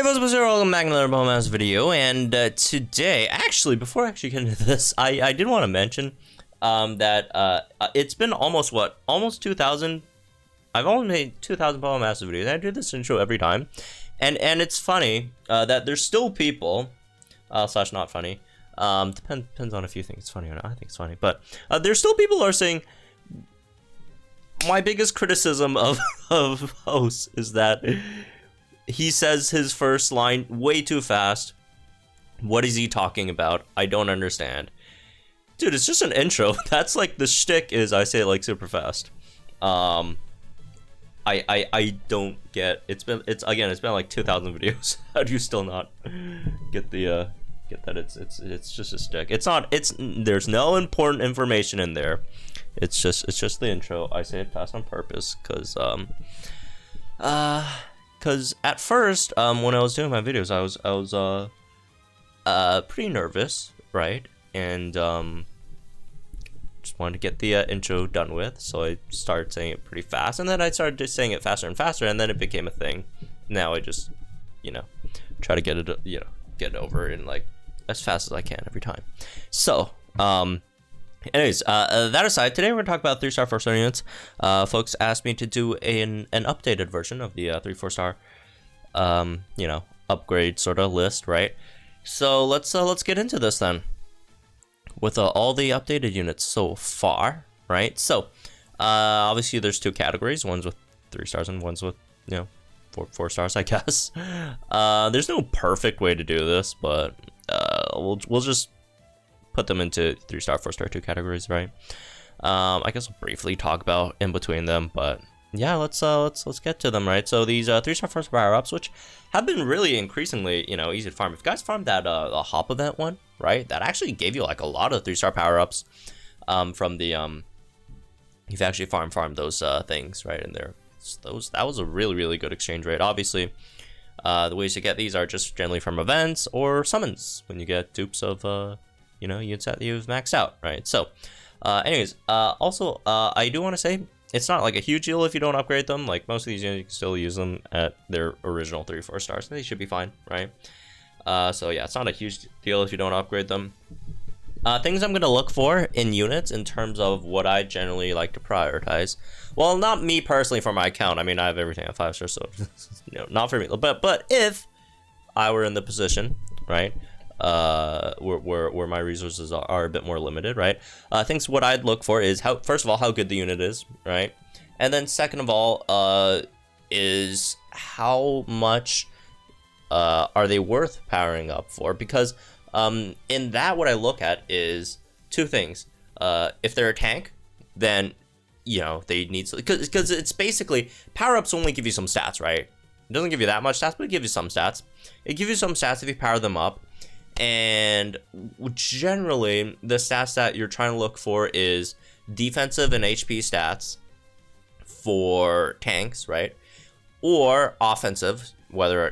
Welcome back to another Bowmass video, and today, actually, before I actually get into this, I did want to mention that it's been almost 2,000. I've only made 2,000 Bowmass videos. I do this intro every time, and it's funny that there's still people slash not funny. Depends on a few things it's funny or not. I think it's funny, but there's still people who are saying my biggest criticism of hosts is that he says his first line way too fast. What is he talking about? I don't understand. Dude, it's just an intro. That's like the shtick is I say it like super fast. I don't get it's been like 2,000 videos. How do you still not get the get that it's just a shtick? There's no important information in there. It's just the intro. I say it fast on purpose because at first, when I was doing my videos, I was pretty nervous, right? And just wanted to get the intro done with, so I started saying it pretty fast, and then I started just saying it faster and faster, and then it became a thing. Now I just, try to get it, get it over in like as fast as I can every time. So, anyways, that aside, today we're gonna talk about 3-star, 4-star units. Folks asked me to do an updated version of the 3-4-star, upgrade sort of list, right? So let's get into this then. With all the updated units so far, right? So, obviously there's two categories. One's with 3 stars and one's with 4 stars, I guess. There's no perfect way to do this, but we'll just put them into 3-star, 4-star, 2 categories, right? I guess we'll briefly talk about in between them, but yeah, let's get to them, right? So these 3-star, 4-star power-ups, which have been really increasingly, easy to farm. If you guys farmed that the hop event one, right? That actually gave you like a lot of 3-star power-ups from the you've actually farmed those things, right? And that was a really good exchange rate. Obviously, the ways to get these are just generally from events or summons when you get dupes of units that you've maxed out, right? So, anyways, also, I do want to say it's not like a huge deal if you don't upgrade them. Like most of these units, you can still use them at their original 3-4 stars. They should be fine, right? So yeah, it's not a huge deal if you don't upgrade them. Things I'm gonna look for in units in terms of what I generally like to prioritize. Well, not me personally for my account. I mean, I have everything at 5 stars, so not for me. But if I were in the position, right? Where my resources are a bit more limited, right? I think what I'd look for is first of all, how good the unit is, right? And then second of all, is how much are they worth powering up for? Because in that, what I look at is two things. If they're a tank, then they need, because it's basically power-ups only give you some stats, right? It doesn't give you that much stats, but it gives you some stats. It gives you some stats if you power them up. And generally, the stats that you're trying to look for is defensive and HP stats for tanks, right? Or offensive, whether,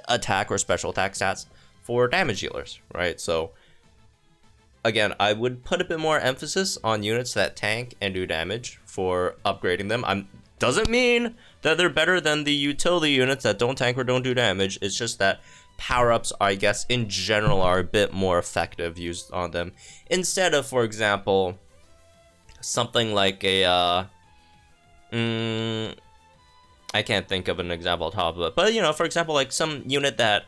attack or special attack stats for damage dealers, right? So, again, I would put a bit more emphasis on units that tank and do damage for upgrading them. Doesn't mean that they're better than the utility units that don't tank or don't do damage. It's just that power-ups, I guess, in general are a bit more effective used on them. Instead of, for example, something like a, I can't think of an example on top of it, but, for example, like some unit that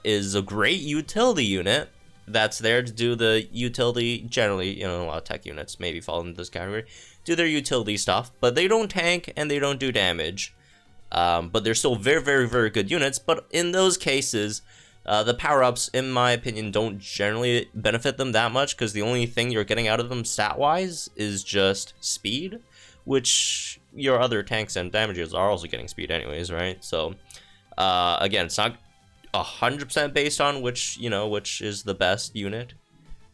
is a great utility unit that's there to do the utility, generally, a lot of tech units maybe fall into this category, do their utility stuff, but they don't tank and they don't do damage. But they're still very good units. But in those cases, the power-ups, in my opinion, don't generally benefit them that much, because the only thing you're getting out of them stat-wise is just speed, which your other tanks and damages are also getting speed anyways, right? So, again, it's not 100% based on which is the best unit,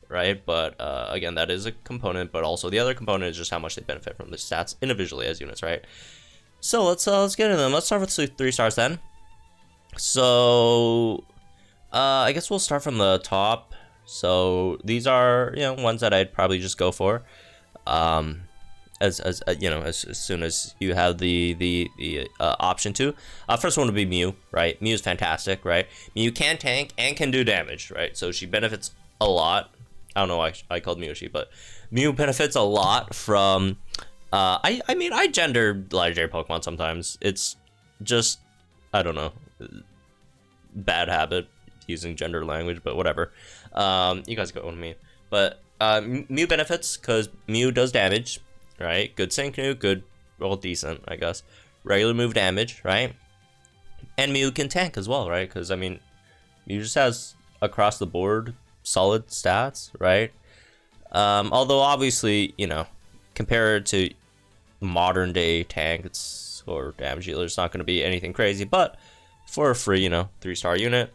right? But, again, that is a component, but also the other component is just how much they benefit from the stats individually as units, right? So let's get into them. Let's start with 3 stars then. So I guess we'll start from the top. So these are ones that I'd probably just go for. you know, as soon as you have the option to. First one would be Mew, right? Mew is fantastic, right? Mew can tank and can do damage, right? So she benefits a lot. I don't know why I called Mew she, but Mew benefits a lot from. I mean, I gender legendary Pokemon sometimes. It's just, I don't know, bad habit using gender language, but whatever. You guys get what I mean. But Mew benefits because Mew does damage, right? Good Sync, good, well, decent, I guess. Regular move damage, right? And Mew can tank as well, right? Because, I mean, Mew just has across the board solid stats, right? Although, obviously, you know, compared to modern day tanks or damage dealers, it's not going to be anything crazy. But for a free, you know, 3-star unit,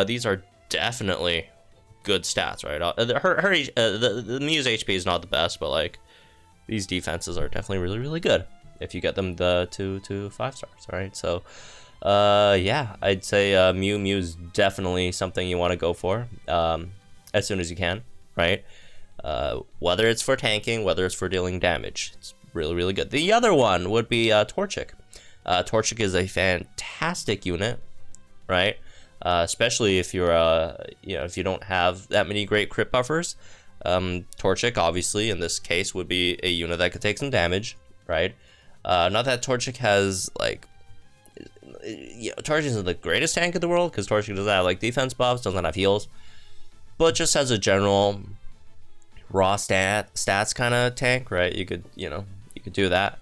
these are definitely good stats, right? The Mew's HP is not the best, but like these defenses are definitely really good if you get them to 5 stars, right? So yeah, I'd say Mew's definitely something you want to go for as soon as you can, right? Whether it's for tanking, whether it's for dealing damage, it's really good. The other one would be Torchic. Torchic is a fantastic unit, right? Especially if you're you know, if you don't have that many great crit buffers. Torchic, obviously, in this case, would be a unit that could take some damage, right? Not that Torchic has, like, you know, Torchic isn't the greatest tank in the world, because Torchic doesn't have, like, defense buffs, doesn't have heals, but just as a general raw stats kind of tank, right? You could, you know, you could do that.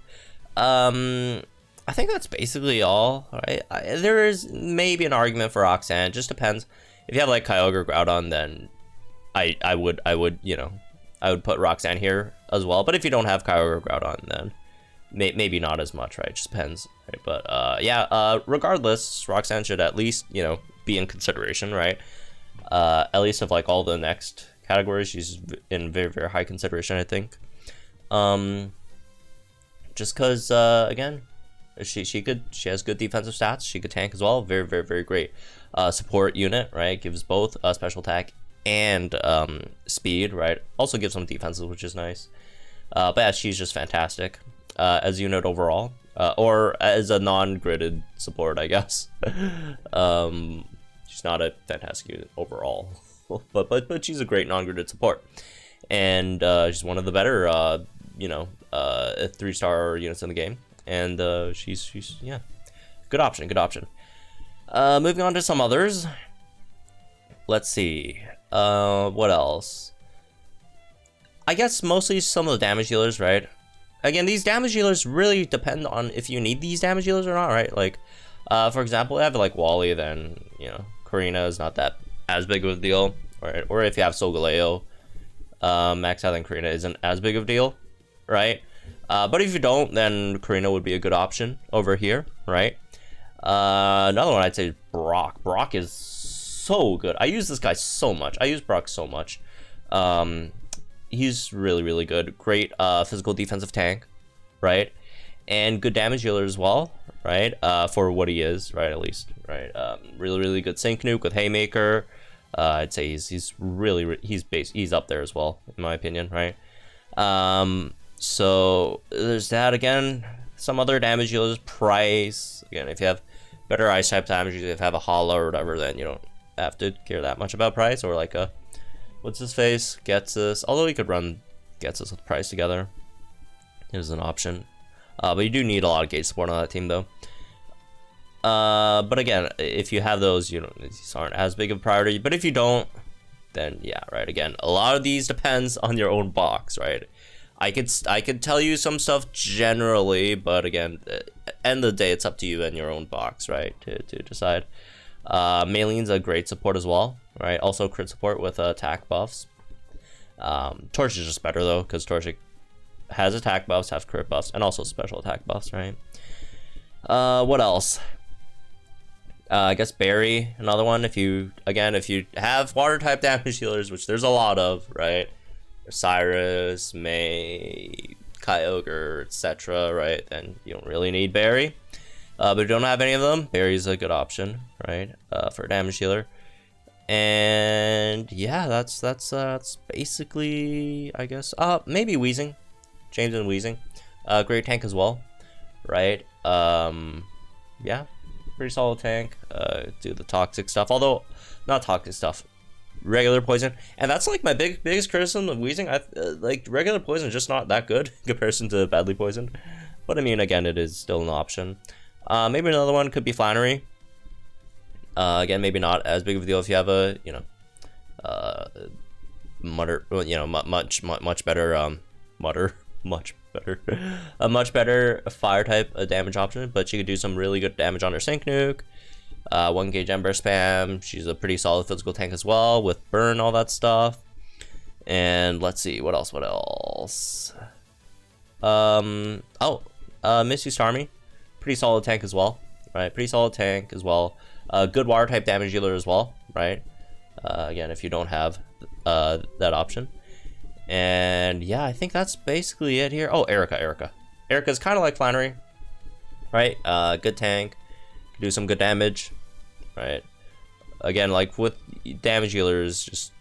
I think that's basically all, right? There is maybe an argument for Roxanne. It just depends. If you have like Kyogre or Groudon, then I would, you know, I would put Roxanne here as well. But if you don't have Kyogre or Groudon, then maybe not as much, right? It just depends, right? But yeah, regardless, Roxanne should at least, you know, be in consideration, right? At least of like all the next categories, she's in very high consideration, I think. Just because again, she has good defensive stats. She could tank as well. Very great support unit, right? Gives both special attack and speed, right? Also gives some defenses, which is nice. But yeah, she's just fantastic as a unit overall, or as a non-gridded support, I guess. She's not a fantastic unit overall, but she's a great non-gridded support, and she's one of the better you know, 3-star units in the game. And she's yeah, good option. Moving on to some others. Let's see. What else? I guess mostly some of the damage dealers, right? Again, these damage dealers really depend on if you need these damage dealers or not, right? Like, for example, if you have like Wally, then, you know, Karina is not that as big of a deal, right? Or if you have Solgaleo, max out, then Karina isn't as big of a deal, right? But if you don't, then Karina would be a good option over here, right? Another one I'd say is Brock. Brock is so good. I use this guy so much. I use Brock so much. He's really good. Great physical defensive tank, right? And good damage dealer as well, right? For what he is, right? At least, right? Really good Sync Nuke with Haymaker. I'd say he's up there as well, in my opinion, right? So there's that. Again, some other damage dealers. Price, again, if you have better ice type damage, if you have a hollow or whatever, then you don't have to care that much about Price. Or like a, what's his face, Getsus, although you could run Getsus with Price together, is an option. But you do need a lot of gauge support on that team though. But again, if you have those, you know, these aren't as big of a priority. But if you don't, then yeah, right. Again, a lot of these depends on your own box, right? I could tell you some stuff generally, but again, at the end of the day, it's up to you and your own box, right, to decide. Maylene's a great support as well, right? Also crit support with attack buffs. Torchic is just better though, because Torchic has attack buffs, has crit buffs, and also special attack buffs, right? What else? I guess Barry, another one. If you have water type damage dealers, which there's a lot of, right? Cyrus, May, Kyogre, etc., right? Then you don't really need Barry. But if you don't have any of them, Barry's a good option, right? For a damage dealer. And yeah, that's basically, I guess. Maybe Weezing. James and Wheezing. Great tank as well, right? Yeah, pretty solid tank. Do the toxic stuff, although not toxic stuff, regular poison. And that's like my biggest criticism of Wheezing. Like regular poison is just not that good in comparison to badly poisoned. But I mean, again, it is still an option. Maybe another one could be Flannery. Again, maybe not as big of a deal if you have a, you know, much better a much better fire type damage option. But she could do some really good damage on her Sync Nuke. 1 gauge Ember spam. She's a pretty solid physical tank as well with burn, all that stuff. And let's see what else. Misty Starmie, pretty solid tank as well, right? Pretty solid tank as well. Good water type damage dealer as well, right? Again, if you don't have that option. And yeah, I think that's basically it here. Oh, Erica's kind of like Flannery, right? Good tank, can do some good damage, right? Again, like with damage dealers, just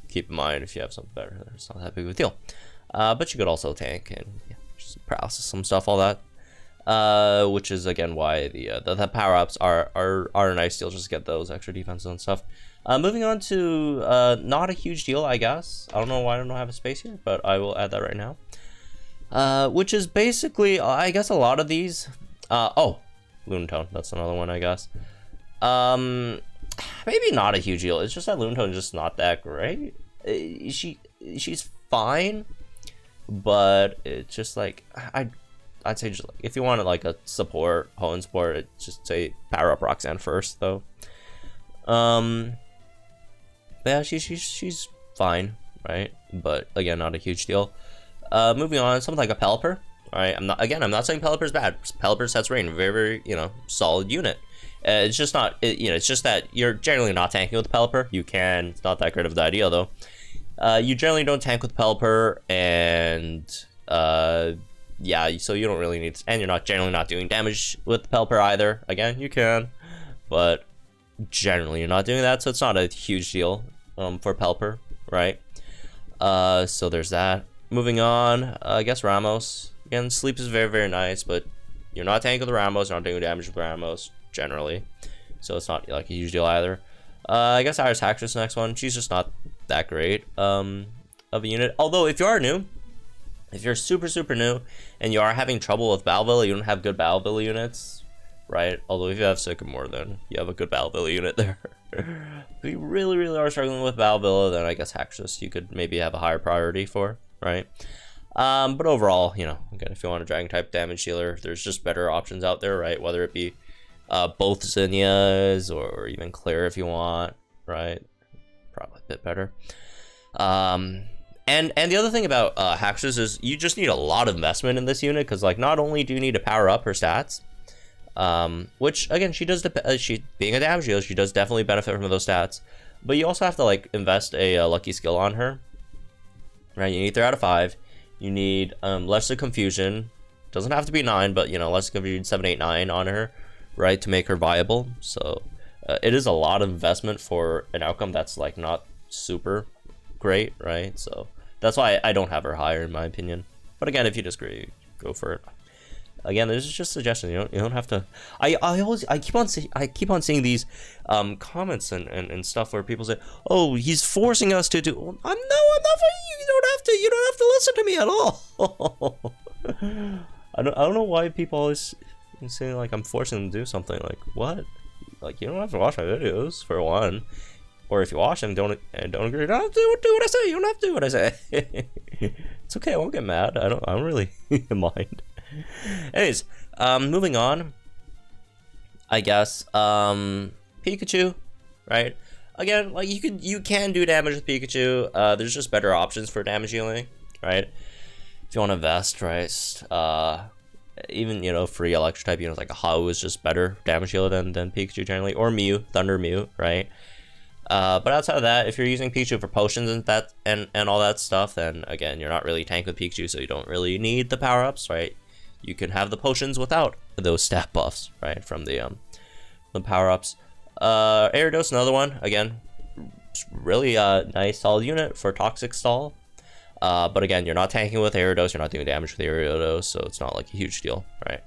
keep in mind if you have something better, it's not that big of a deal. But you could also tank and yeah, just paralysis, some stuff, all that. Which is again why the power ups are a nice deal, just to get those extra defenses and stuff. Moving on to not a huge deal, I guess. I don't know why I don't have a space here, but I will add that right now. Which is basically, I guess, a lot of these. Oh, Lunatone, that's another one, I guess. Maybe not a huge deal. It's just that Lunatone is just not that great. She's fine, but it's just like I'd say just like if you wanted like a support, Hoenn support, I'd just say power up Roxanne first though. But yeah, she's fine, right? But again, not a huge deal. Moving on, something like a Pelipper. All right, I'm not saying Pelipper's bad. Pelipper sets rain, very solid unit. It's just not, it's just that you're generally not tanking with Pelipper. You can, it's not that great of an idea though. You generally don't tank with Pelipper, and yeah, so you don't really need to, and you're not generally not doing damage with Pelipper either. Again, you can, but generally you're not doing that, so it's not a huge deal for Pelipper, right? So there's that. Moving on, I guess Ramos. Again, sleep is very nice, but you're not tanking with Ramos, you're not doing damage with Ramos generally, so it's not like a huge deal either. I guess Iris Haxorus, next one. She's just not that great of a unit. Although if you are new, if you're super new and you are having trouble with Balvilla, you don't have good Balvilla units, right? Although if you have Sycamore, then you have a good Balvilla unit there. If you really are struggling with Balvilla, then I guess Haxorus you could maybe have a higher priority for, right? But overall, again, if you want a Dragon type damage dealer, there's just better options out there, right? Whether it be both Zinnias or even Claire if you want, right? Probably a bit better. And the other thing about Haxorus is you just need a lot of investment in this unit, because like not only do you need to power up her stats, which again she does, she being a damage dealer, she does definitely benefit from those stats, but you also have to like invest a lucky skill on her, right? You need 3 out of 5. You need Lesser Confusion, doesn't have to be 9, but Lesser Confusion 7, 8, 9 on her, right, to make her viable. So it is a lot of investment for an outcome that's like not super great, right? So that's why I don't have her higher in my opinion. But again, if you disagree, go for it. Again, this is just a suggestion. You don't have to. I keep on seeing these comments and stuff where people say, "Oh, he's forcing us to do." I'm not. You don't have to listen to me at all. I don't know why people always say like I'm forcing them to do something. Like what? Like you don't have to watch my videos for one, or if you watch them, don't agree. You don't have to do what I say. You don't have to do what I say. It's okay. I won't get mad. I don't really mind. Anyways, moving on. I guess Pikachu, right? Again, like you can do damage with Pikachu. There's just better options for damage healing, right? If you want to invest, right? Even free electric type units like a Ho is just better damage healer than Pikachu generally, or Mew, Thunder Mew, right? But outside of that, if you're using Pikachu for potions and all that stuff, then again you're not really tank with Pikachu, so you don't really need the power ups, right? You can have the potions without those stat buffs, right? From the power ups. Erdos, another one. Again, really nice solid unit for toxic stall. But again, you're not tanking with Erdos, you're not doing damage with Erdos, so it's not like a huge deal, right?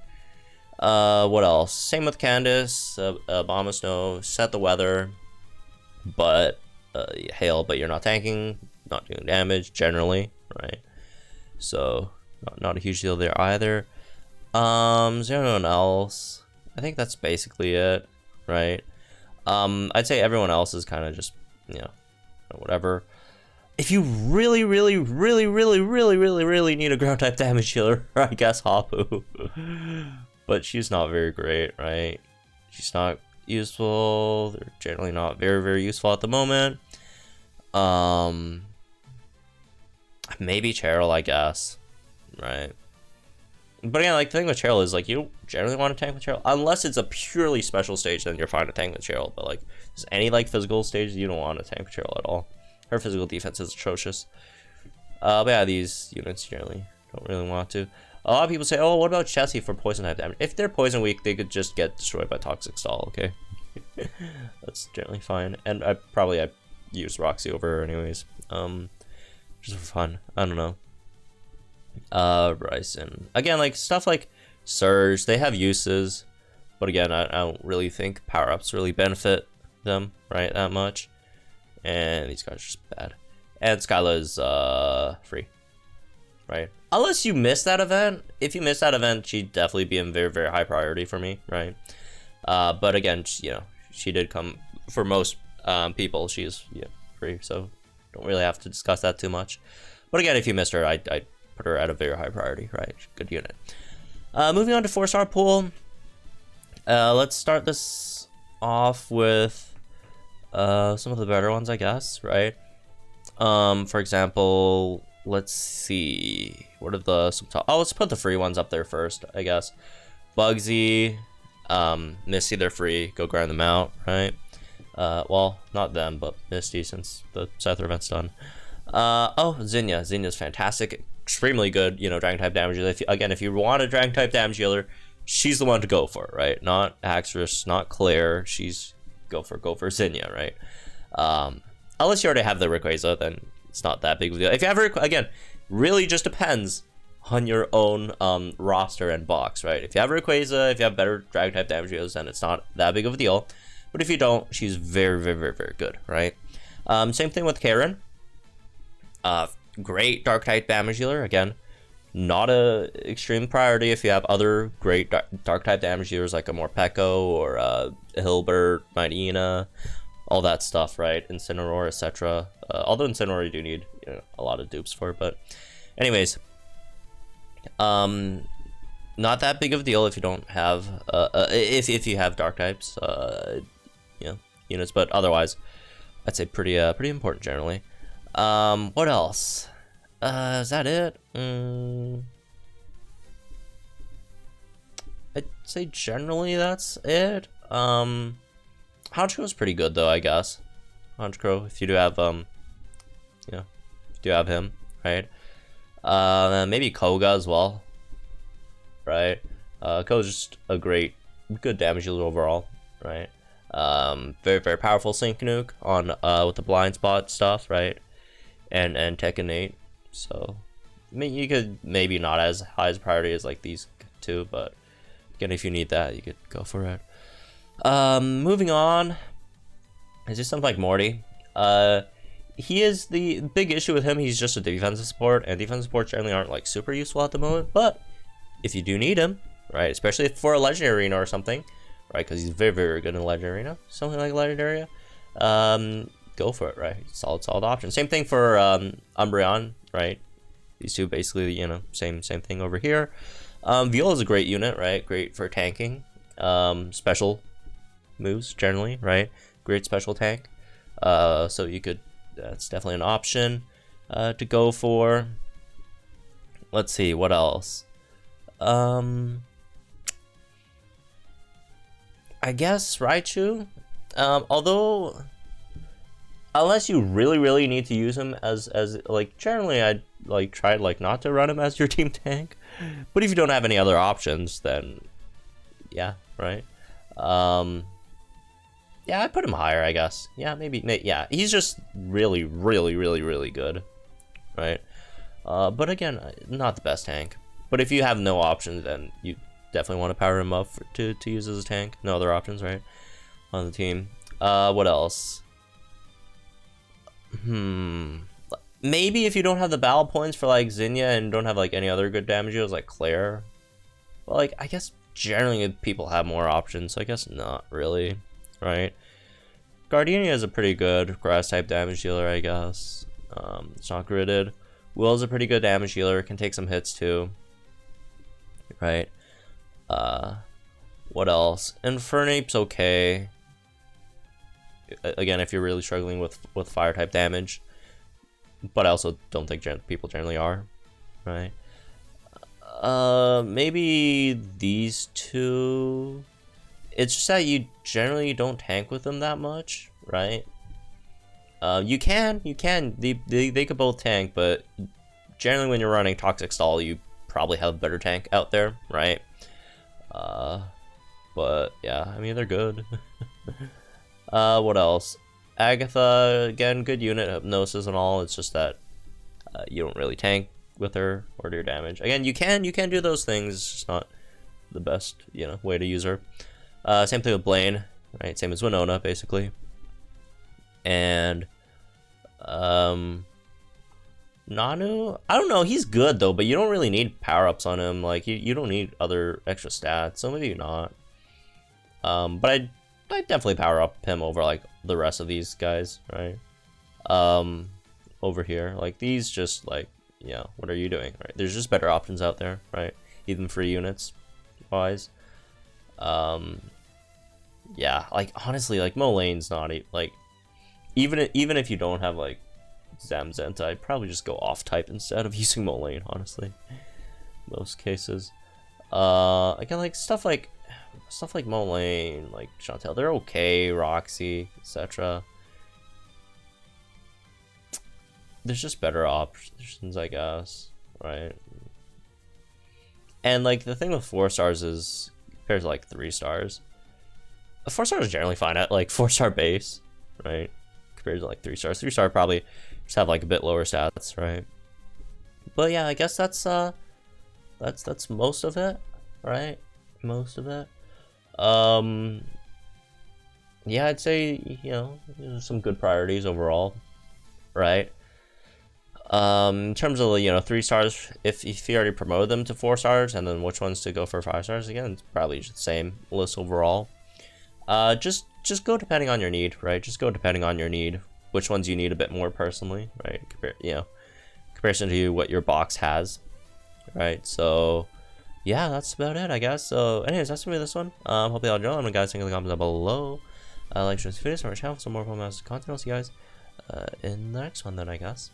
What else? Same with Candace, Bomb of Snow, set the weather, but hail, but you're not tanking, not doing damage generally, right? So not a huge deal there either. Is there anyone else? I think that's basically it, right? I'd say everyone else is kind of just, you know, whatever. If you really need a ground type damage healer, I guess Hapu. But she's not very great, right? She's not useful. They're generally not very useful at the moment. Maybe Cheryl, I guess, right? But again, like, the thing with Cheryl is, like, you don't generally want to tank with Cheryl unless it's a purely special stage. Then you're fine to tank with Cheryl. But like, there's any like physical stage, you don't want to tank with Cheryl at all. Her physical defense is atrocious. But yeah, these units generally don't really want to. A lot of people say, oh, what about Chessie for poison type damage? If they're poison weak, they could just get destroyed by Toxic Stall, okay? That's generally fine. And I use Roxy over her anyways. Just for fun. I don't know. Bryson. Again, like, stuff like Surge, they have uses. But again, I don't really think power-ups really benefit them, right, that much. And these guys are just bad. And Skyla is free, right? Unless you miss that event. If you miss that event, she'd definitely be in very high priority for me, right? But again, you know, she did come for most people. She's free, so don't really have to discuss that too much. But again, if you missed her, I'd put her at a very high priority, right? Good unit. Moving on to 4-star pool. Let's start this off with some of the better ones, I guess, right? For example, let's see, what are the top? Oh, let's put the free ones up there first, I guess. Bugsy, Misty, they're free. Go grind them out, right? Well, not them, but Misty, since the Scyther event's done. Oh, Zinnia. Zinnia's fantastic, extremely good. You know, dragon type damage. If you want a dragon type damage healer, she's the one to go for, right? Not Axris, not Claire. She's go for Zinnia, right? Unless you already have the Rayquaza, then it's not that big of a deal. If you have again, really just depends on your own roster and box, right? If you have Rayquaza, if you have better dragon type damage healers, then it's not that big of a deal. But if you don't, she's very good, right? Same thing with Karen. Great dark type damage healer. Again, not a extreme priority if you have other great dark type damage healers like a Morpeko or Hilbert, Mightyena, all that stuff, right? Incineroar, etc. Although Incineroar you do need a lot of dupes for, but anyways, not that big of a deal if you don't have if you have dark types, units, but otherwise, I'd say pretty important generally. What else? Is that it? I'd say generally that's it. Honchkrow is pretty good though, I guess. Honchkrow, if you do have if you do have him, right? Maybe Koga as well, right? Koga's just a good damage healer overall, right? Very powerful Sync Nuke on with the blind spot stuff, right? And Tekken 8. So I mean, you could maybe not as high as priority as like these two, but again, if you need that, you could go for it. Moving on, is just something like Morty. He is the big issue with him. He's just a defensive support, and defensive supports generally aren't like super useful at the moment. But if you do need him, right, especially for a legendary arena or something, right, because he's very good in a legendary arena, something like a legendary arena, go for it, right? Solid option. Same thing for Umbreon, right? These two basically, same thing over here. Viola is a great unit, right? Great for tanking, special moves generally, right? Great special tank. So you could, that's definitely an option to go for. Let's see, what else? I guess Raichu, although unless you really need to use him as like, generally I'd like try like not to run him as your team tank, but if you don't have any other options, then yeah, right? Yeah, I'd put him higher, I guess. Yeah, maybe yeah, he's just really good, right? But again, not the best tank. But if you have no options, then you definitely want to power him up to use as a tank. No other options, right? On the team. What else? Maybe if you don't have the battle points for like Zinnia and don't have like any other good damage dealers like Claire. But like, I guess generally people have more options, so I guess not really, right? Gardenia is a pretty good grass type damage dealer, I guess. It's not gridded. Will's a pretty good damage dealer, can take some hits too, right? What else? Infernape's okay. Again, if you're really struggling with fire type damage, but I also don't think people generally are, right? Maybe these two. It's just that you generally don't tank with them that much, right? You can. They could both tank, but generally when you're running Toxic Stall, you probably have a better tank out there, right? But yeah, I mean, they're good. What else? Agatha, again, good unit, hypnosis and all. It's just that you don't really tank with her or do your damage. Again, you can do those things. It's just not the best, way to use her. Same thing with Blaine, right? Same as Winona, basically. And Nanu, I don't know. He's good though, but you don't really need power-ups on him. Like you don't need other extra stats, so maybe not. But I'd definitely power up him over like the rest of these guys, right? Over here, like these, just like, what are you doing, right? There's just better options out there, right? Even free units wise. Yeah, like honestly, like Molane's not like even if you don't have like Zamzenta, I'd probably just go off type instead of using Molane, honestly. Most cases. Again, like stuff like Molane, like Chantel, they're okay, Roxy, etc. There's just better options, I guess, right? And like the thing with 4 stars is compared to like 3 stars, 4 stars is generally fine at like 4-star base, right? Compared to like 3 stars. 3 star probably just have like a bit lower stats, right? But yeah, I guess that's most of it, right? Most of it. Yeah, I'd say, some good priorities overall, right? In terms of 3 stars, if you already promoted them to 4 stars, and then which ones to go for 5 stars, again, it's probably just the same list overall. Just go depending on your need, right? Just go depending on your need, which ones you need a bit more personally, right? Comparison to what your box has, right? So yeah, that's about it, I guess. So anyways, that's gonna be this one. Hope you all enjoyed. I'm guys, think in the comments down below. Like, share this video, subscribe to our channel for some more fun content. I'll see you guys in the next one then, I guess.